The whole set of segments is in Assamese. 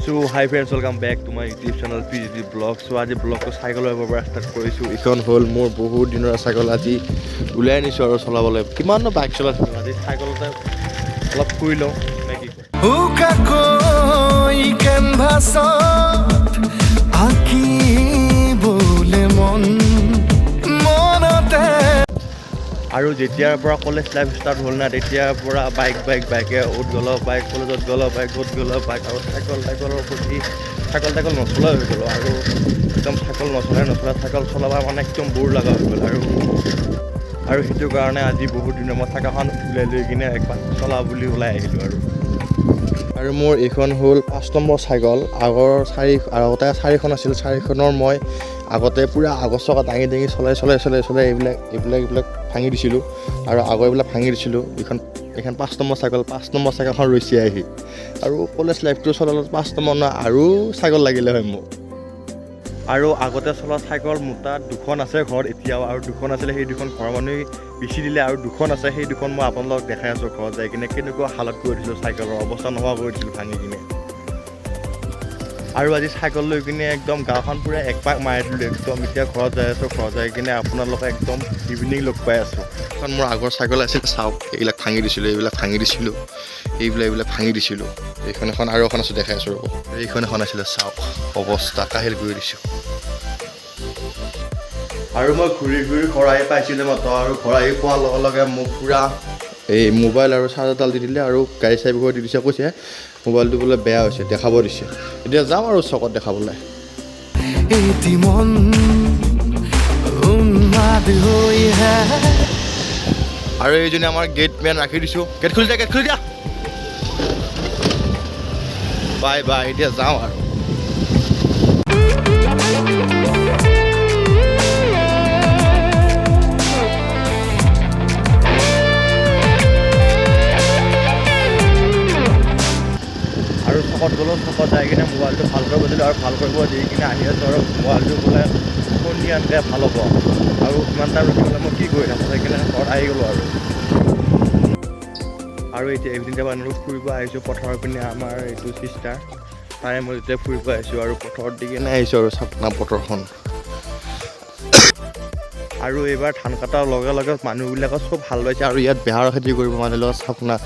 So hi friends, welcome back to my YouTube channel PJD blog. So আজি ব্লগটো সাইকেলৰ পৰা ষ্টাৰ্ট কৰিছো। ইখন হল মোৰ বহুত দিনৰ সাইকেল আজি উলাই নিছো আৰু চলাবলৈ। কিমান বাইক চলাইছো আজি সাইকেলতে অলপ ফুৰি লওঁ নেকি। উকা কই কেনভাছত আঁকিবলে মন মনতে আৰু যেতিয়াৰ পৰা কলেজ লাইফ ষ্টাৰ্ট হ'ল না তেতিয়াৰ পৰা বাইকে উঠ গ'ল বাইক কলেজত গ'ল বাইক উঠ গ'ল বাইক আৰু চাইকেলৰ প্ৰতি চাইকেল নচলা হৈ গ'ল আৰু একদম চাইকেল নচলা চাইকেল চলাব মানে একদম বৰ লগা হৈ গ'ল আৰু সেইটো কাৰণে আজি বহুত দিনৰ মই চাইকেলখন ওলাই লৈ কিনে একবাৰ চলা বুলি ওলাই আহিলোঁ আৰু মোৰ এইখন হ'ল 5 নম্বৰ চাইকেল আগতে 4খন আছিল 4খনৰ মই আগতে পুৰা আগৰ চকা দাঙি চলাই এইবিলাক ভাঙি দিছিলোঁ আৰু আগৰ এইবিলাক ভাঙি দিছিলোঁ এইখন 5 নম্বৰ চাইকেলখন ৰৈছে আহি আৰু কলেজ লাইফটো চলালত 5 নম্বৰ না আৰু চাইকেল লাগিলে হয় মোক আৰু আগতে চলা চাইকেল মোটা 2খন আছে ঘৰত এতিয়াও আৰু 2খন আছিলে সেই 2খন ঘৰৰ মানুহে বেছি দিলে আৰু 2খন আছে সেই 2খন মই আপোনালোকক দেখাই আছোঁ ঘৰত যাই কিনে কেনেকুৱা হালত কৰি দিছিলোঁ চাইকেলৰ অৱস্থা নোহোৱা কৰি দিছিলোঁ ভাঙি কিনে আৰু আজি চাইকেল লৈ কিনে একদম গাঁওখন পুৰা একপাক মাৰি দিলোঁ একদম এতিয়া ঘৰত যাই আছোঁ ঘৰত যাই কিনে আপোনালোকে একদম ইভিনিং লগ পাই আছোঁ এখন মোৰ আগৰ চাইকেল আছিল চাওক এইবিলাক ভাঙি দিছিলোঁ এইবিলাক ভাঙি দিছিলোঁ এইখন এখন আৰু এখন আছে দেখাই আছোঁ ৰ'ব এইখন এখন আছিলে চাওক অৱস্থা কাহিল কৰি দিছোঁ আৰু মই ঘূৰি ঘৰ আহি পাইছিলোঁ মাত্ৰ আৰু ঘৰ আহি পোৱাৰ লগে লগে মোক পুৰা এই মোবাইল আৰু চাৰ্জাৰডাল দি দিলে আৰু গাড়ী চাৰি দি দিছে কৈছে মোবাইলটো বোলে বেয়া হৈছে দেখাব দিছে এতিয়া যাম আৰু চকত দেখাবলৈ আৰু এইজনী আমাৰ গেট মেন ৰাখি দিছোঁ গেট খুলি দিয়া বাই এতিয়া যাওঁ আৰু চকত গ'লোঁ চকত যাই কিনে মোবাইলটো ভাল কৰিব দিলোঁ আৰু ভাল কৰিব দি কিনে আহি আছোঁ আৰু মোবাইলটো বোলে সন্ধিয়া আনতে ভাল হ'ব আৰু ইমান টাইম ৰখি পেলাই মই কি কৰি থাকোঁ যাই কিনে ঘৰত আহি গ'লোঁ আৰু এতিয়া ইভিনিং টাইম ফুৰিব আহিছোঁ পথাৰৰ পিনে আমাৰ এইটো চিষ্টাৰ তাই মই যেতিয়া ফুৰিব আহিছোঁ আৰু পথাৰত দি কিনে আহিছোঁ আৰু চাপনা পথাৰখন আৰু এইবাৰ ধান কটাৰ লগে লগে মানুহবিলাকক চব হাল বাইছে আৰু ইয়াত বেহাৰ খেতি কৰিব মানুহৰ লগত চাপনা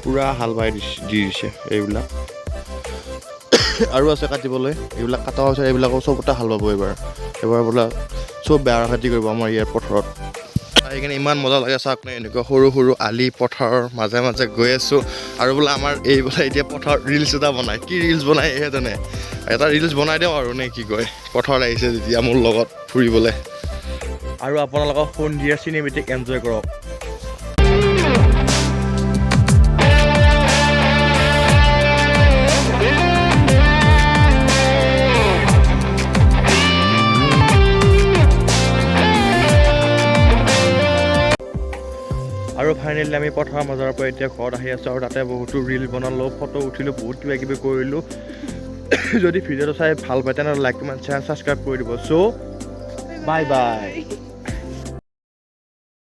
পুৰা হাল বাই দি দিছে এইবিলাক আৰু আছে কাটিবলৈ এইবিলাক কটা হৈছে এইবিলাকো চবতে হাল বাব এইবাৰ বোলে চব বেহাৰ খেতি কৰিব আমাৰ ইয়াৰ পথাৰত সেইকাৰণে ইমান মজা লাগে চাওক এনেকুৱা সৰু আলি পথাৰৰ মাজে মাজে গৈ আছোঁ আৰু বোলে আমাৰ এই বোলে এতিয়া পথাৰত ৰিলচ এটা বনায় কি ৰিলচ বনাই সেইজনে এটা ৰিলচ বনাই দিওঁ আৰু নে কি কয় পথাৰত আহিছে যেতিয়া মোৰ লগত ফুৰিবলৈ আৰু আপোনালোকক সন্ধিয়া চিনেমেটিক এনজয় কৰক আৰু ফাইনেলি আমি পথাৰৰ মাজৰ পৰা এতিয়া ঘৰত আহি আছোঁ আৰু তাতে বহুতো ৰিল বনালোঁ ফটো উঠিলোঁ বহুত কিবা কিবি কৰিলোঁ যদি ভিডিঅ'টো চাই ভাল পায় তেনেহ'লে লাইক কমেণ্ট শ্বেয়াৰ ছাবস্ক্ৰাইব কৰি দিব চ' বাই